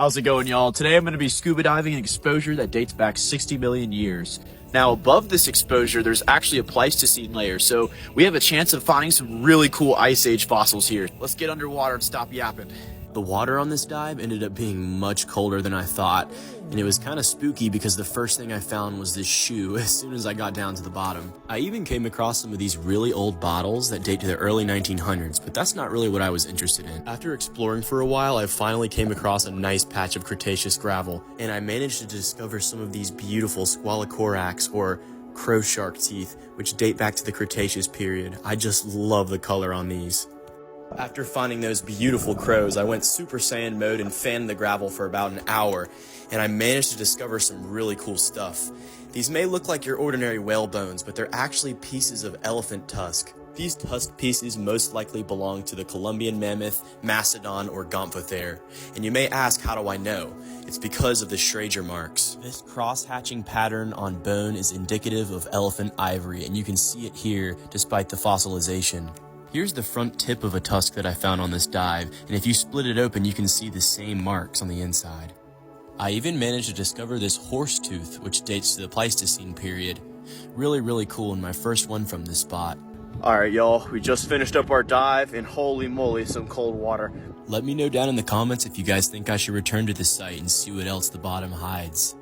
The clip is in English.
How's it going, y'all? Today I'm going to be scuba diving an exposure that dates back 60 million years. Now, above this exposure, there's actually a Pleistocene layer, so we have a chance of finding some really cool Ice Age fossils here. Let's get underwater and stop yapping. The water on this dive ended up being much colder than I thought, and it was kind of spooky because the first thing I found was this shoe as soon as I got down to the bottom. I even came across some of these really old bottles that date to the early 1900s, but that's not really what I was interested in. After exploring for a while, I finally came across a nice patch of Cretaceous gravel, and I managed to discover some of these beautiful squalocorax or crow shark teeth, which date back to the Cretaceous period. I just love the color on these. After finding those beautiful crows, I went Super Saiyan mode and fanned the gravel for about an hour, and I managed to discover some really cool stuff. These may look like your ordinary whale bones, but they're actually pieces of elephant tusk. These tusk pieces most likely belong to the Columbian mammoth, mastodon, or gomphothere. And you may ask, how do I know? It's because of the Schrager marks. This cross-hatching pattern on bone is indicative of elephant ivory, and you can see it here despite the fossilization. Here's the front tip of a tusk that I found on this dive, and if you split it open, you can see the same marks on the inside. I even managed to discover this horse tooth, which dates to the Pleistocene period. Really cool, and my first one from this spot. Alright, y'all, we just finished up our dive, and holy moly, some cold water. Let me know down in the comments if you guys think I should return to the site and see what else the bottom hides.